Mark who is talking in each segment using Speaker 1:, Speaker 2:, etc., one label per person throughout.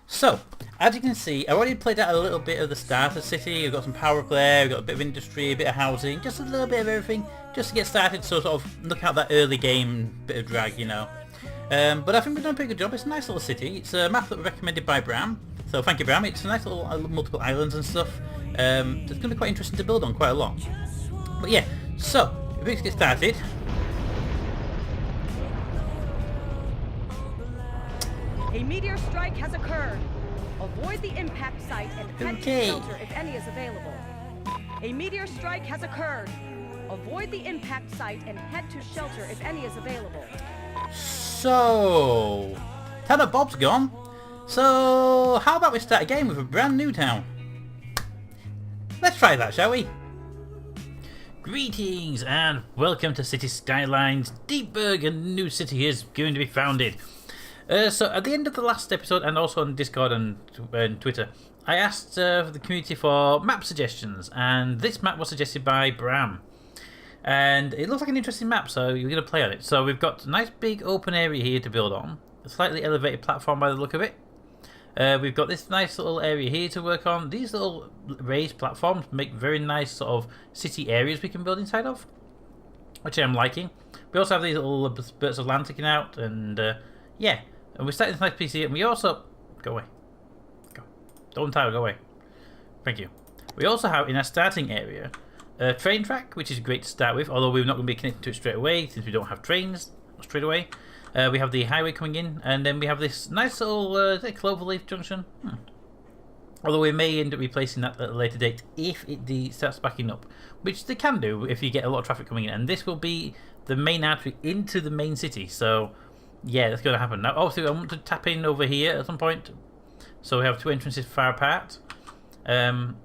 Speaker 1: So, as you can see, I already played out a little bit of the starter city. We've got some power up there, we've got a bit of industry, a bit of housing, just a little bit of everything, just to get started, so sort of look out that early game bit of drag, you know. But I think we've done a pretty good job. It's a nice little city. It's a map that was recommended by Bram, so thank you, Bram. It's a nice little multiple islands and stuff. It's going to be quite interesting to build on quite a lot. But yeah, so, let's get started.
Speaker 2: A meteor strike has occurred. Avoid the impact site and head to shelter if any is available. A meteor strike has occurred. Avoid the impact site and head to shelter if any is available.
Speaker 1: So, now that Bob's gone, so how about we start a game with a brand new town? Let's try that, shall we? Greetings and welcome to City Skylines. Deepburg, a new city is going to be founded. So at the end of the last episode, and also on Discord and Twitter, I asked the community for map suggestions, and this map was suggested by Bram. And it looks like an interesting map, so you're going to play on it. So we've got a nice big open area here to build on, a slightly elevated platform by the look of it. We've got this nice little area here to work on. These little raised platforms make very nice sort of city areas we can build inside of, which I'm liking. We also have these little spurts of land sticking out, and yeah. And we're starting this nice piece here, and we also... Go away. Go. Don't tire, go away. Thank you. We also have, in our starting area, a train track, which is great to start with, although we're not going to be connected to it straight away, since we don't have trains straight away. We have the highway coming in, and then we have this nice little cloverleaf junction. Although we may end up replacing that at a later date if it starts backing up, which they can do if you get a lot of traffic coming in. And this will be the main artery into the main city, so... yeah, that's going to happen. Now, obviously, I want to tap in over here at some point. So we have two entrances far apart. And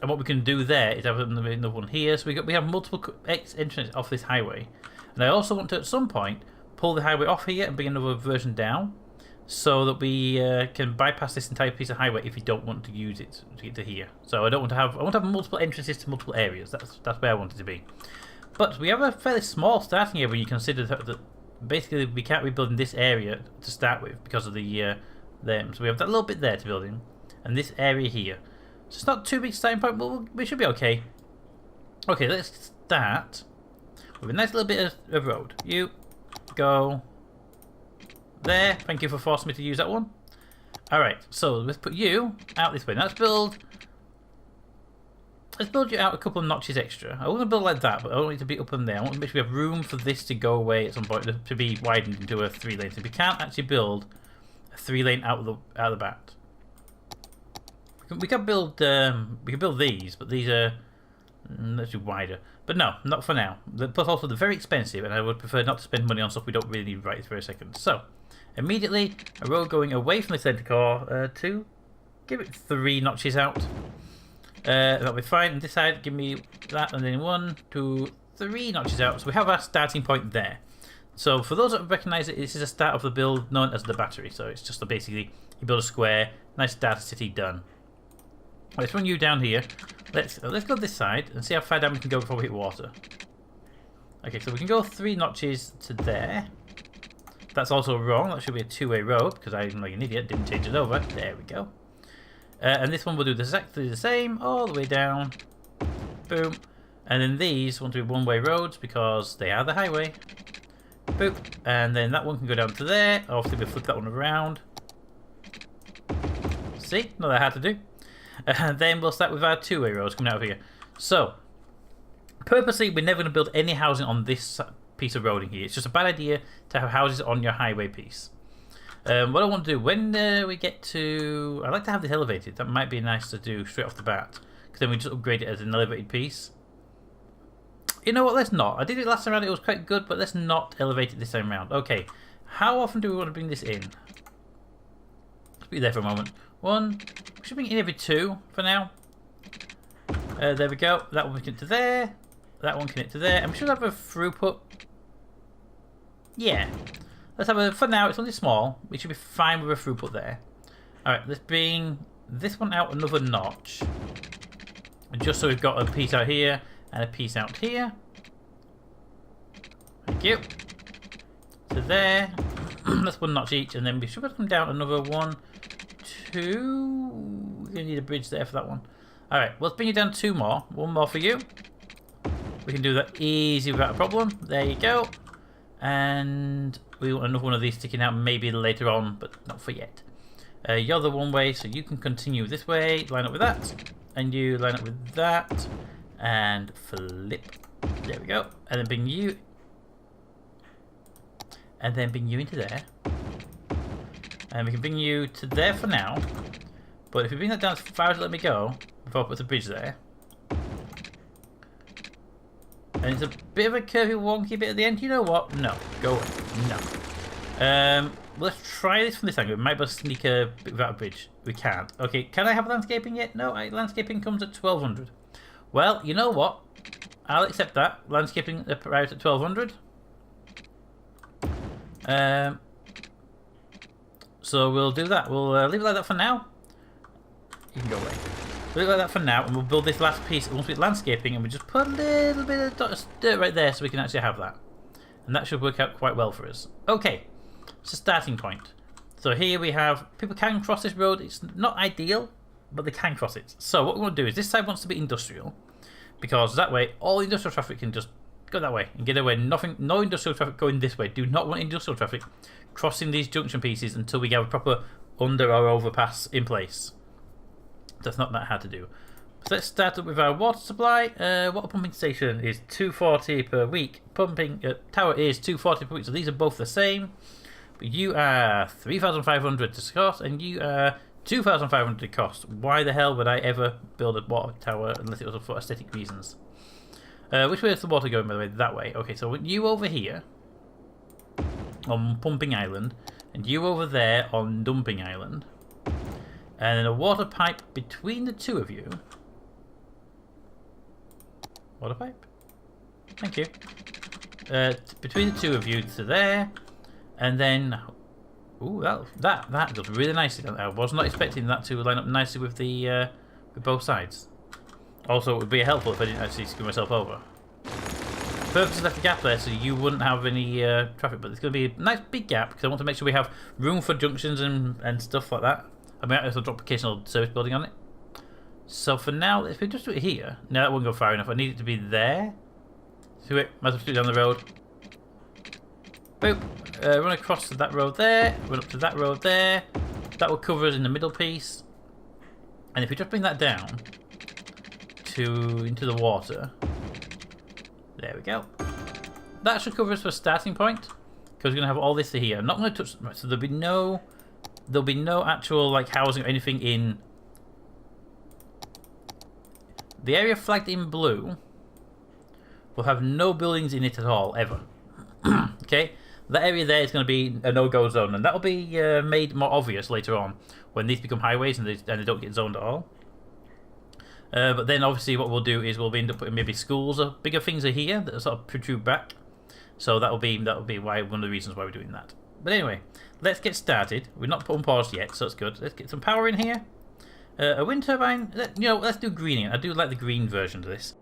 Speaker 1: what we can do there is have another one here. So we have multiple entrances off this highway. And I also want to, at some point, pull the highway off here and bring another version down, so that we can bypass this entire piece of highway if you don't want to use it to get to here. So I want to have multiple entrances to multiple areas. That's where I want it to be. But we have a fairly small starting area when you consider that basically we can't rebuild in this area to start with because of the them. So we have that little bit there to build in, and this area here. So it's not too big starting point, but we should be okay. Okay, let's start with a nice little bit of road. You go there. Thank you for forcing me to use that one. Alright, so let's put you out this way. Now let's build you out a couple of notches extra. I want to build like that, but I want it to be up and there. I want to make sure we have room for this to go away at some point, to be widened into a 3-lane. So we can't actually build a 3-lane out of the bat. We can build these, but these are let's do wider. But no, not for now. Plus also they're very expensive, and I would prefer not to spend money on stuff we don't really need right this very second. So immediately a road going away from the centre core to give it 3 notches out. That'll be fine. And this side, give me that, and then 1, 2, 3 notches out. So we have our starting point there. So for those that recognise it, this is a start of the build known as the battery. So it's just basically you build a square, nice starter city done. Let's run you down here. Let's go this side and see how far down we can go before we hit water. Okay, so we can go 3 notches to there. That's also wrong. That should be a 2-way road because I'm like an idiot, didn't change it over. There we go. And this one will do exactly the same, all the way down. Boom. And then these want to be 1-way roads because they are the highway. Boop. And then that one can go down to there. Obviously, we'll flip that one around. See? Not that hard to do. And then we'll start with our 2-way roads coming out of here. So, purposely, we're never going to build any housing on this piece of roading here. It's just a bad idea to have houses on your highway piece. What I want to do when we get to... I like to have this elevated. That might be nice to do straight off the bat, because then we just upgrade it as an elevated piece. You know what, let's not. I did it last time around, it was quite good, but let's not elevate it this time around. Okay, how often do we want to bring this in? Let's be there for a moment. 1, we should bring it in every 2 for now. There we go. That one can connect to there. That one connect to there. And we should have a throughput. Yeah. Let's have a, for now it's only small. We should be fine with a throughput there. Alright, let's bring this one out another notch. And just so we've got a piece out here and a piece out here. Thank you. To there. That's 1 notch each, and then we should have come down another 1, 2. We're going to need a bridge there for that one. Alright, let's bring you down 2 more. 1 more for you. We can do that easy without a problem. There you go. And we want another one of these sticking out maybe later on, but not for yet. You're the one way, so you can continue this way. Line up with that. And you line up with that. And flip. There we go. And then bring you. And then bring you into there. And we can bring you to there for now. But if we bring that down as far as let me go, before I put the bridge there. And it's a bit of a curvy, wonky bit at the end. You know what? No. Go away. No. Let's try this from this angle. We might be able to sneak a bit without a bridge. We can't. Okay, can I have landscaping yet? No, landscaping comes at 1200. Well, you know what? I'll accept that. Landscaping arrives at 1200. So we'll do that. We'll leave it like that for now. You can go away. We'll leave it like that for now, and we'll build this last piece once we get landscaping, and we just put a little bit of dirt right there so we can actually have that. And that should work out quite well for us. Okay, it's a starting point. So here we have, people can cross this road. It's not ideal, but they can cross it. So what we want to do is, this side wants to be industrial, because that way all industrial traffic can just go that way and get away. No industrial traffic going this way. Do not want industrial traffic crossing these junction pieces until we have a proper under or overpass in place. That's not that hard to do. So let's start up with our water supply. Water pumping station is 240 per week. Pumping tower is 240 per week. So these are both the same. But you are 3,500 to cost, and you are 2,500 to cost. Why the hell would I ever build a water tower unless it was for aesthetic reasons? Which way is the water going, by the way? That way. Okay, so you over here on Pumping Island, and you over there on Dumping Island, and then a water pipe between the two of you. Water pipe? Thank you. Between the two of you to there, and then... Ooh, that goes really nicely. I was not expecting that to line up nicely with the with both sides. Also, it would be helpful if I didn't actually screw myself over. Purposely left a gap there so you wouldn't have any traffic, but there's going to be a nice big gap because I want to make sure we have room for junctions and stuff like that. I might also drop occasional service building on it. So for now, if we just do it here, no, that won't go far enough. I need it to be there. Do it. Might as well do it down the road. Boop. Run across to that road there. Run up to that road there. That will cover us in the middle piece. And if we just bring that down into the water, there we go. That should cover us for a starting point because we're going to have all this here. I'm not going to touch. Right, so there'll be no actual like housing or anything in the area flagged in blue. Will have no buildings in it at all ever. Okay, that area there is going to be a no-go zone, and that will be made more obvious later on when these become highways and they don't get zoned at all. But then obviously what we'll do is we'll end up putting maybe schools or bigger things are here that sort of protrude back. So that'll be why one of the reasons why we're doing that. But anyway, let's get started. We're not put on pause yet, so it's good. Let's get some power in here. A wind turbine. Let's do greening. I do like the green version of this.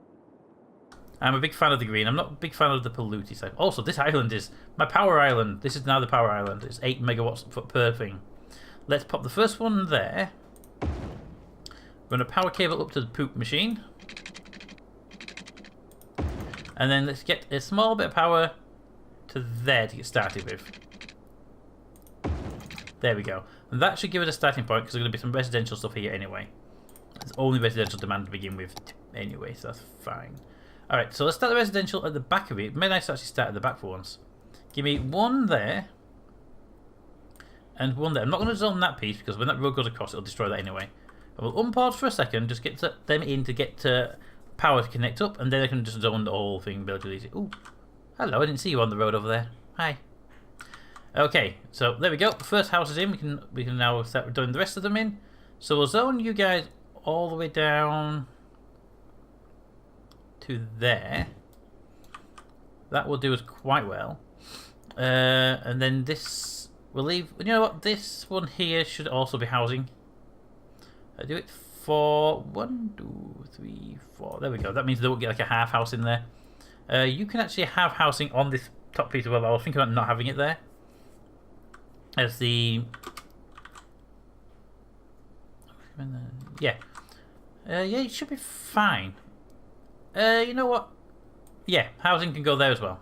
Speaker 1: I'm a big fan of the green. I'm not a big fan of the polluted side. Also, this island is my power island. This is now the power island. It's 8 megawatts per thing. Let's pop the first one there. Run a power cable up to the poop machine. And then let's get a small bit of power to there to get started with. There we go. And that should give us a starting point because there's going to be some residential stuff here anyway. There's only residential demand to begin with anyway, so that's fine. Alright, so let's start the residential at the back of it. It may be nice to actually start at the back for once. Give me one there. And one there. I'm not going to zone that piece because when that road goes across, it'll destroy that anyway. I will unpause for a second, just get them in to get power to connect up, and then I can just zone the whole thing relatively easy. Ooh, hello, I didn't see you on the road over there. Hi. Okay, so there we go. The first house is in. We can now start doing the rest of them in. So we'll zone you guys all the way down to there. That will do us quite well. And then this we'll leave. You know what? This one here should also be housing. I do it for 1, 2, 3, 4. There we go. That means they won't get like a half house in there. You can actually have housing on this top piece as well. I was thinking about not having it there. As the Yeah. Yeah, it should be fine. You know what? Yeah, housing can go there as well.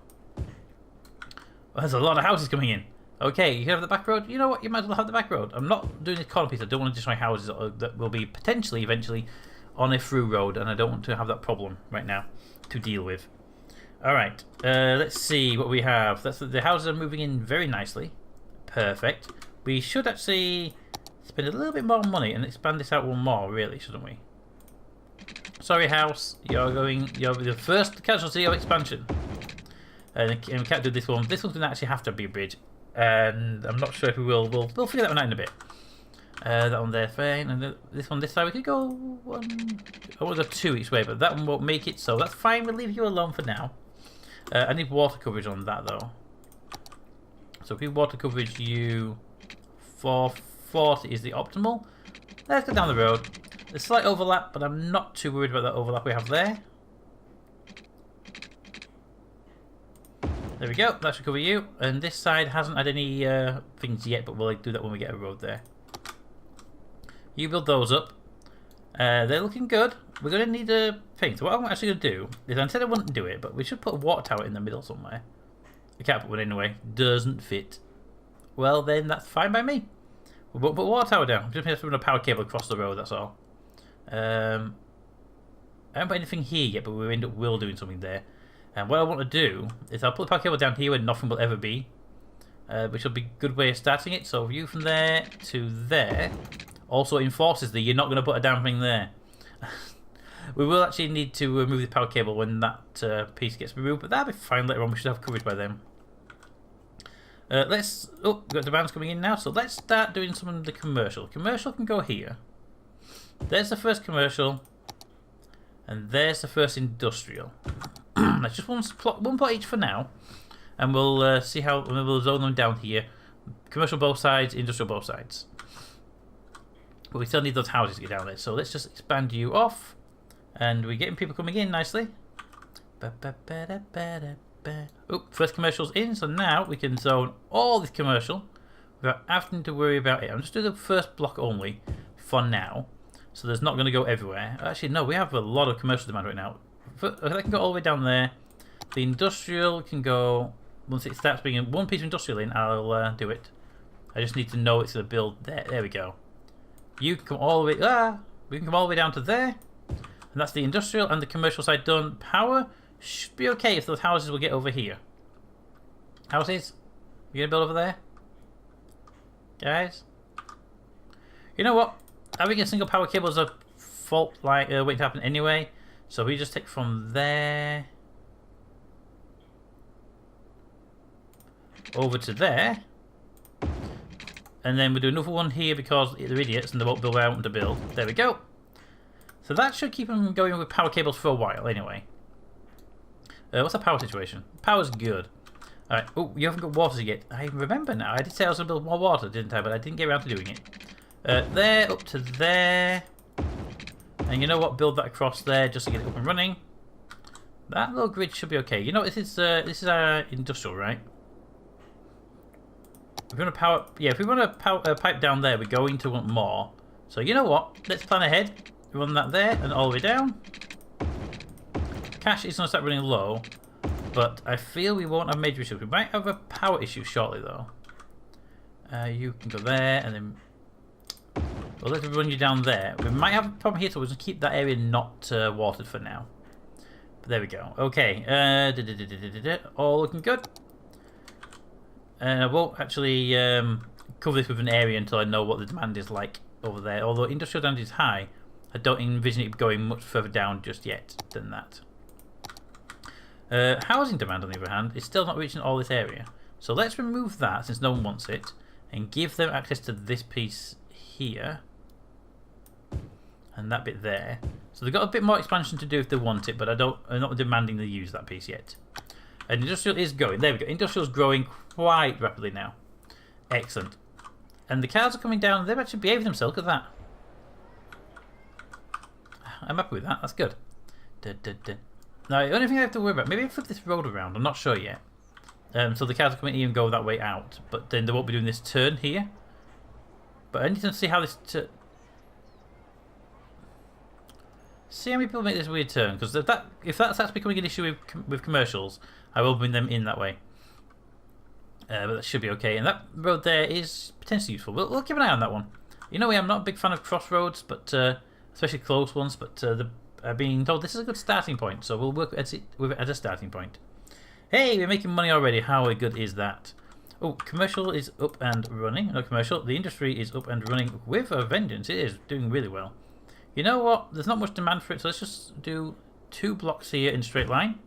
Speaker 1: There's a lot of houses coming in. Okay, you can have the back road. You know what? You might as well have the back road. I'm not doing this corner piece. I don't want to destroy houses that will be potentially, eventually, on a through road, and I don't want to have that problem right now to deal with. Alright, let's see what we have. The houses are moving in very nicely. Perfect. We should actually spend a little bit more money and expand this out one more, really, shouldn't we? Sorry, house. You're the first casualty of expansion. And we can't do this one. This one's going to actually have to be a bridge. And I'm not sure if we will. We'll figure that one out in a bit. That one there, fine. And this one this side, we could go one. I want to go 2 each way, but that one won't make it, so that's fine. We'll leave you alone for now. I need water coverage on that, though. So if we water coverage you 440 is the optimal. Let's go down the road. There's slight overlap, but I'm not too worried about that overlap we have there. There we go, that should cover you. And this side hasn't had any things yet, but we'll do that when we get a road there. You build those up. They're looking good. We're going to need a thing. So what I'm actually going to do is, I said I wouldn't do it, but we should put a water tower in the middle somewhere. We can't put one anyway. Doesn't fit. Well, then that's fine by me. We won't put a water tower down. We just have to run a power cable across the road, that's all. I haven't put anything here yet, but we will doing something there. And what I want to do is I'll put the power cable down here where nothing will ever be, which will be a good way of starting it. So view from there to there also enforces that you're not going to put a damn thing there. We will actually need to remove the power cable when that piece gets removed, but that'll be fine later on. We should have coverage by then. We've got demands coming in now, so let's start doing some of the commercial. Commercial can go here. There's the first commercial, and there's the first industrial. That's just one plot each for now, and we'll see how we'll zone them down here. Commercial both sides, industrial both sides. But we still need those houses to get down there, so let's just expand you off, and we're getting people coming in nicely. Oh, first commercial's in, so now we can zone all this commercial without having to worry about it. I'm just doing the first block only for now, so there's not going to go everywhere. Actually, no, we have a lot of commercial demand right now. That can go all the way down there. The industrial can go, once it starts bringing one piece of industrial in, I'll do it. I just need to know it's going to build there. There we go. You can come all the way, we can come all the way down to there. And that's the industrial and the commercial side done. Power should be okay if those houses will get over here. Houses? You gonna build over there? Guys? You know what? Having a single power cable is a fault waiting to happen anyway. So we just take from there over to there. And then we'll do another one here because they're idiots and they won't build where I want them to build. There we go. So that should keep them going with power cables for a while anyway. What's the power situation? Power's good. Alright, oh, you haven't got water yet. I remember now. I did say I was going to build more water, didn't I? But I didn't get around to doing it. There, up to there. And you know what? Build that across there just to get it up and running. That little grid should be okay. You know, this is our industrial, right? If we want to power, yeah, if we want to pipe down there, we're going to want more. So you know what? Let's plan ahead. Run that there and all the way down. Cash is going to start running low, but I feel we won't have major issues. We might have a power issue shortly, though. You can go there, and then we'll let it run you down there. We might have a problem here, so we'll just keep that area not watered for now. But there we go. Okay, all looking good. And I won't actually cover this with an area until I know what the demand is like over there. Although industrial demand is high, I don't envision it going much further down just yet than that. Housing demand, on the other hand, is still not reaching all this area. So let's remove that since no one wants it, and give them access to this piece here. And that bit there. So they've got a bit more expansion to do if they want it, but I'm not demanding they use that piece yet. And industrial is going. There we go. Industrial's growing quite rapidly now. Excellent. And the cars are coming down. They've actually behaved themselves. Look at that. I'm happy with that. That's good. Now, the only thing I have to worry about, maybe I flip this road around. I'm not sure yet. So the cars are coming in and go that way out. But then they won't be doing this turn here. But I need to see how this... See how many people make this weird turn, because if that's becoming an issue with commercials, I will bring them in that way. But that should be okay. And that road there is potentially useful. We'll keep an eye on that one. You know, I'm not a big fan of crossroads, but especially close ones. But I've been told this is a good starting point, so we'll work with it as a starting point. Hey, we're making money already. How good is that? Oh, commercial is up and running. No, commercial. The industry is up and running with a vengeance. It is doing really well. You know what? There's not much demand for it, so let's just do 2 blocks here in a straight line.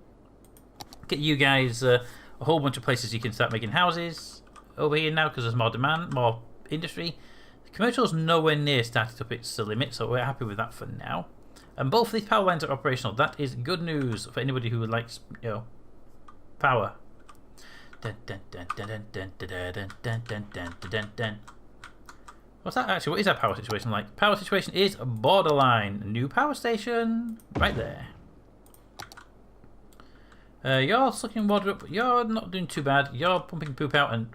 Speaker 1: Get you guys a whole bunch of places you can start making houses over here now because there's more demand, more industry. The commercial's nowhere near started up its limit, so we're happy with that for now. And both of these power lines are operational. That is good news for anybody who likes, you know, power. What's that actually? What is our power situation like? Power situation is borderline. New power station right there. You're sucking water up. You're not doing too bad. You're pumping poop out. And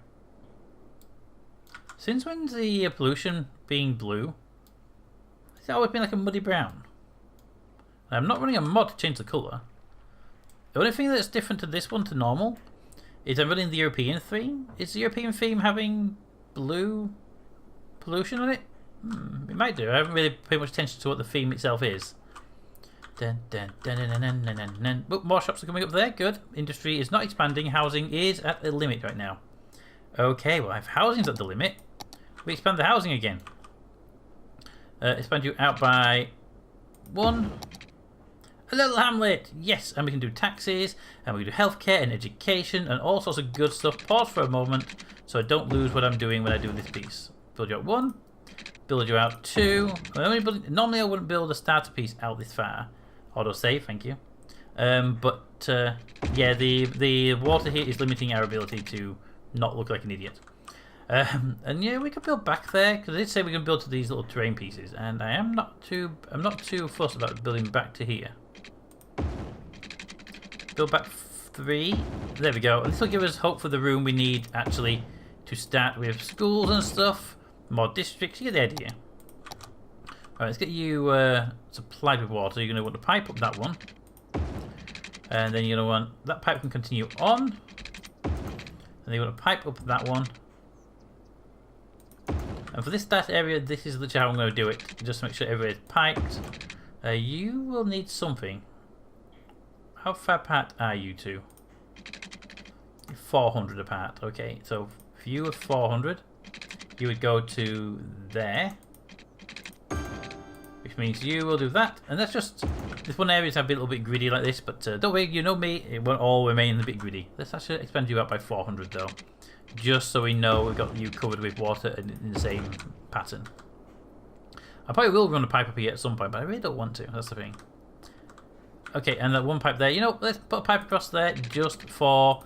Speaker 1: since when's the pollution being blue? It's always been like a muddy brown. I'm not running a mod to change the colour. The only thing that's different to this one to normal is I'm running the European theme. Is the European theme having blue pollution on it? It might do. I haven't really paid much attention to what the theme itself is. Oh, more shops are coming up there. Good. Industry is not expanding. Housing is at the limit right now. Okay, well, if housing's at the limit, we expand the housing again. Expand you out by 1. A little hamlet, yes, and we can do taxes, and we can do healthcare and education, and all sorts of good stuff. Pause for a moment, so I don't lose what I'm doing when I do this piece. Build you out 1, build you out 2. Normally I wouldn't build a starter piece out this far. Auto save, thank you. Yeah, the water here is limiting our ability to not look like an idiot. And yeah, we could build back there because I did say we can build to these little terrain pieces, and I'm not too fussed about building back to here. Build back 3. There we go. And this will give us hope for the room we need actually to start with schools and stuff, more districts. You get the idea. Alright, let's get you supplied with water. You're going to want to pipe up that one, and then you're going to want that pipe can continue on, and you want to pipe up that one. And for this start area, this is literally how I'm going to do it, just to make sure everywhere's piped. You will need something. How far apart are you two? 400 apart. Okay, so if you were 400, you would go to there, which means you will do that. And that's just this one area is a little bit greedy like this, but don't worry, you know me, it won't all remain a bit greedy. Let's actually expand you out by 400 though, just so we know we've got you covered with water in the same pattern. I probably will run a pipe up here at some point, but I really don't want to. That's the thing. Okay, and that one pipe there. You know, let's put a pipe across there just for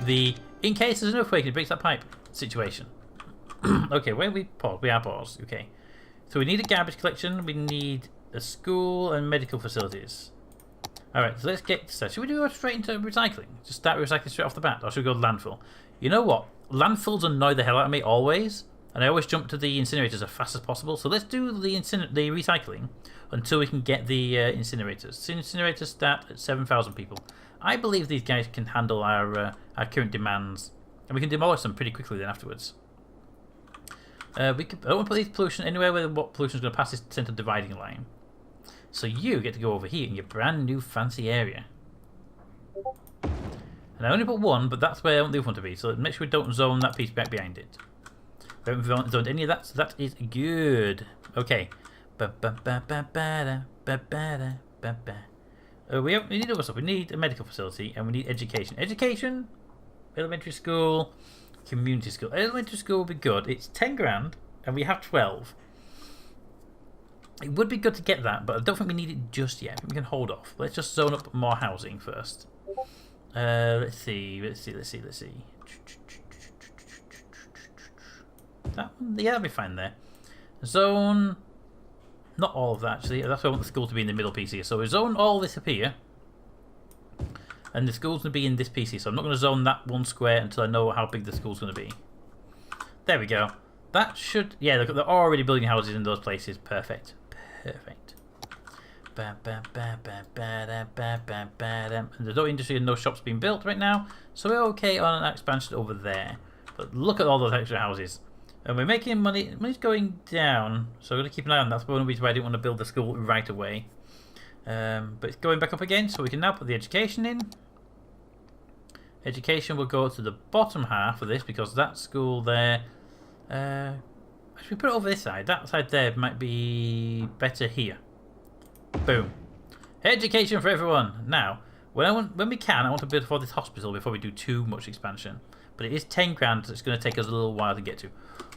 Speaker 1: the in case there's an earthquake, it breaks that pipe situation. Okay, where we pause? We are paused. Okay, so we need a garbage collection. We need a school and medical facilities. All right, so let's get started. Should we do straight into recycling? Just start recycling straight off the bat, or should we go to landfill? You know what? Landfills annoy the hell out of me always, and I always jump to the incinerators as fast as possible. So let's do the recycling until we can get the incinerators. The incinerators start at 7,000 people. I believe these guys can handle our current demands, and we can demolish them pretty quickly then afterwards. I don't want to put these pollution anywhere where what pollution is going to pass this centre dividing line. So you get to go over here in your brand new fancy area. And I only put 1, but that's where I want the other one to be. So make sure we don't zone that piece back behind it. We haven't zoned any of that, so that is good. Okay. We need other stuff. We need a medical facility and we need education. Education, elementary school, community school. Elementary school would be good. It's 10 grand and we have 12. It would be good to get that, but I don't think we need it just yet. I think we can hold off. Let's just zone up more housing first. Let's see. That one, yeah, that'll be fine there. Zone, not all of that actually. That's why I want the school to be in the middle piece here. So we zone all this up here, and the school's going to be in this piece here. So I'm not going to zone that one square until I know how big the school's going to be. There we go. That should, yeah, they're already building houses in those places. Perfect. And there's no industry and no shops being built right now, so we're okay on an expansion over there. But look at all those extra houses. And we're making money. Money's going down, so we're going to keep an eye on that. That's one of the reasons why I didn't want to build the school right away. But it's going back up again, so we can now put the education in. Education will go to the bottom half of this because that school there. Should we put it over this side? That side there might be better here. Boom. Education for everyone. Now, when we can, I want to build for this hospital before we do too much expansion. But it is 10 grand, so it's going to take us a little while to get to.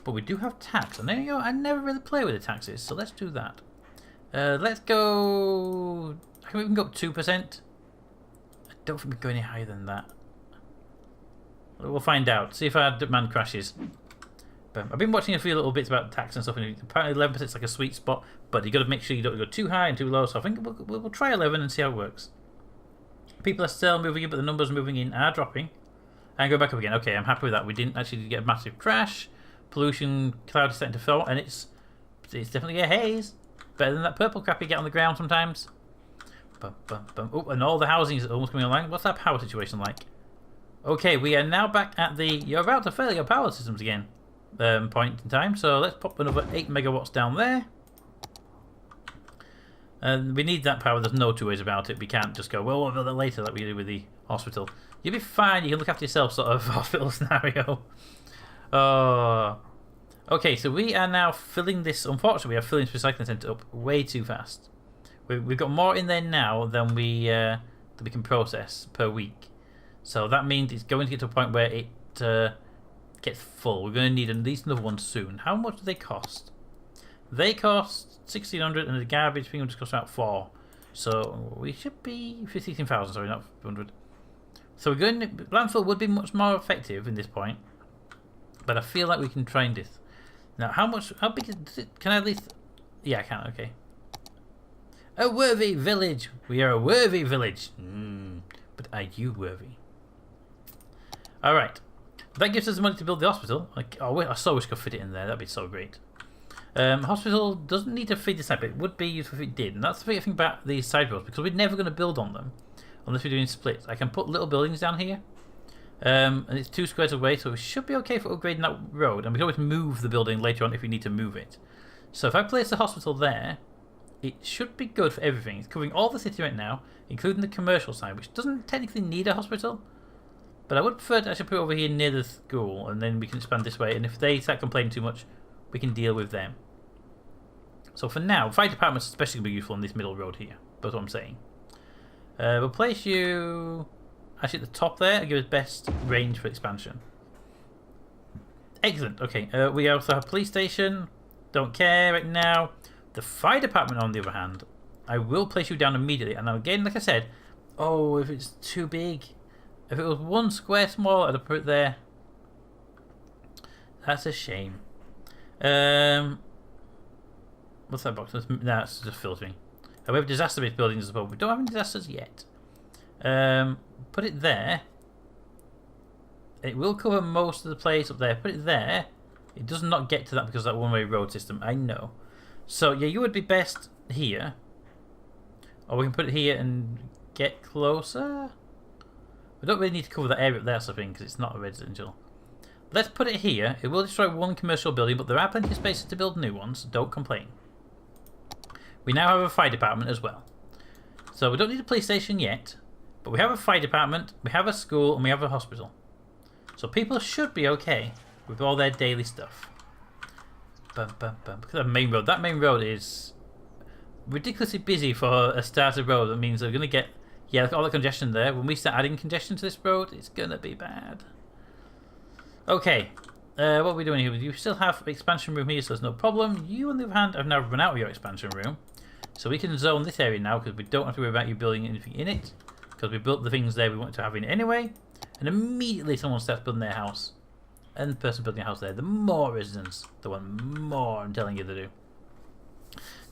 Speaker 1: But we do have tax, and there you go. I never really play with the taxes, so let's do that. Let's go. I think we can go up 2%. I don't think we can go any higher than that. We'll find out. See if our demand crashes. But I've been watching a few little bits about tax and stuff, and apparently 11% is like a sweet spot, but you got to make sure you don't go too high and too low. So I think we'll try 11 and see how it works. People are still moving in, but the numbers moving in are dropping. And go back up again. Okay, I'm happy with that. We didn't actually get a massive crash. Pollution cloud is starting to fall, and it's definitely a haze. Better than that purple crap you get on the ground sometimes. Bum, bum, bum. Oh, and all the housing is almost coming online. What's that power situation like? Okay, we are now back at the you're about to fail your power systems again point in time. So let's pop another 8 megawatts down there. And we need that power. There's no two ways about it. We can't just go, well, we'll build it later like we did with the hospital. You'll be fine. You can look after yourself sort of hospital scenario. Okay, so we are now filling this. Unfortunately, we are filling this recycling centre up way too fast. We've got more in there now than we can process per week. So that means it's going to get to a point where it gets full. We're going to need at least another one soon. How much do they cost? They cost 1,600, and the garbage thing just costs about 4. So we should be 15,000. Sorry, not 100. So we're going to landfill would be much more effective in this point, but I feel like we can try this. Now, how big is it? Can I at least? Yeah, I can. Okay. A worthy village. We are a worthy village. But are you worthy? All right. That gives us the money to build the hospital. I so wish I could fit it in there. That'd be so great. Hospital doesn't need to feed this side, but it would be useful if it did. And that's the thing about these side roads, because we're never going to build on them unless we're doing splits. I can put little buildings down here. And it's 2 squares away, so we should be okay for upgrading that road. And we can always move the building later on if we need to move it. So if I place the hospital there, it should be good for everything. It's covering all the city right now, including the commercial side, which doesn't technically need a hospital. But I would prefer to actually put it over here near the school, and then we can expand this way. And if they start complaining too much, we can deal with them. So for now, fire departments especially going to be useful on this middle road here. That's what I'm saying. We'll place you actually at the top there and give us best range for expansion. Excellent. Okay, we also have police station. Don't care right now. The fire department, on the other hand, I will place you down immediately. And now again, like I said, oh, if it's too big. If it was 1 square small, I'd have put it there. That's a shame. What's that box? No, it's just filtering. We have disaster-based buildings as well. We don't have any disasters yet. Put it there. It will cover most of the place up there. Put it there. It does not get to that because of that one-way road system. I know. So, yeah, you would be best here. Or we can put it here and get closer. We don't really need to cover that area up there, sort of thing, because it's not a residential. Let's put it here. It will destroy 1 commercial building, but there are plenty of spaces to build new ones. So don't complain. We now have a fire department as well. So we don't need a police station yet, but we have a fire department, we have a school, and we have a hospital. So people should be okay with all their daily stuff. Bum, bum, bum. Look at that main road. That main road is ridiculously busy for a starter road. That means they're going to get, yeah, look at all the congestion there. When we start adding congestion to this road, it's going to be bad. Okay, what are we doing here? You still have expansion room here, so there's no problem. You, on the other hand, have now run out of your expansion room. So we can zone this area now because we don't have to worry about you building anything in it. Because we built the things there we want to have in it anyway. And immediately someone starts building their house. And the person building a house there, the more residents, the one more I'm telling you to do.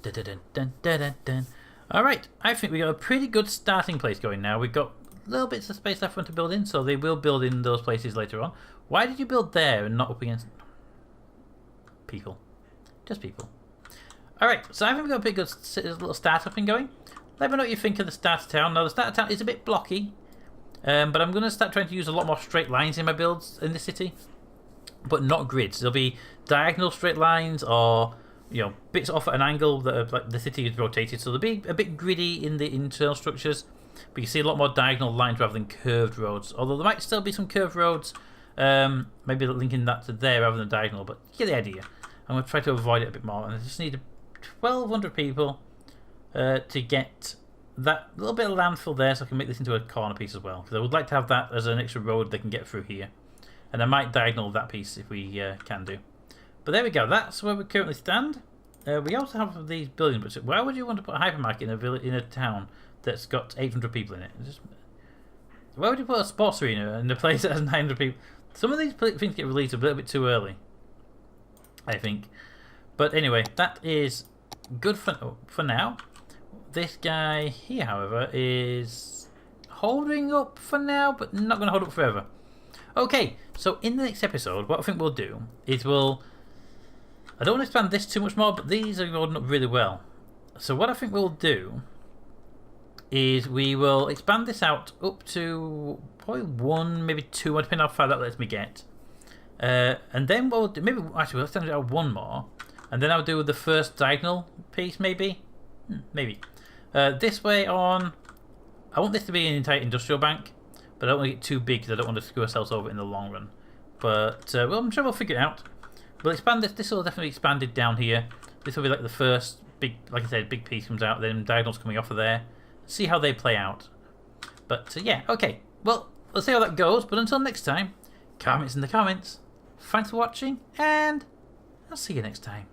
Speaker 1: Dun, dun, dun, dun, dun, dun, dun. Alright, I think we got a pretty good starting place going now. We've got little bits of space left for them to build in, so they will build in those places later on. Why did you build there and not up against people? Just people. Alright, so I think we've got a pretty good little start up and going. Let me know what you think of the starter town. Now, the starter town is a bit blocky, but I'm going to start trying to use a lot more straight lines in my builds in the city, but not grids. There'll be diagonal straight lines, or bits off at an angle that are, like, the city is rotated, so they'll be a bit gritty in the internal structures. But you see a lot more diagonal lines rather than curved roads. Although there might still be some curved roads, maybe linking that to there rather than diagonal. But you get the idea. I'm going to try to avoid it a bit more. And I just need 1,200 people to get that little bit of landfill there, so I can make this into a corner piece as well. Because I would like to have that as an extra road they can get through here. And I might diagonal that piece if we can do. But there we go. That's where we currently stand. We also have these buildings. But why would you want to put a hypermarket in a town that's got 800 people in it? Why would you put a sports arena in a place that has 900 people? Some of these things get released a little bit too early, I think. But anyway, that is good for now. This guy here, however, is holding up for now, but not going to hold up forever. Okay, so in the next episode, what I think we'll do is I don't want to expand this too much more, but these are holding up really well. So what I think we'll do is we will expand this out up to probably 1, maybe 2, depending on how far that lets me get. And then we'll do, maybe actually we'll extend it out 1 more, and then I'll do the first diagonal piece, maybe. Maybe. This way on, I want this to be an entire industrial bank, but I don't want to get too big because I don't want to screw ourselves over in the long run. But well, I'm sure we'll figure it out. We'll expand this. This will definitely be expanded down here. This will be like the first big, like I said, big piece comes out, then diagonals coming off of there. See how they play out. But yeah, okay. Well, we'll see how that goes. But until next time, comments in the comments. Thanks for watching, and I'll see you next time.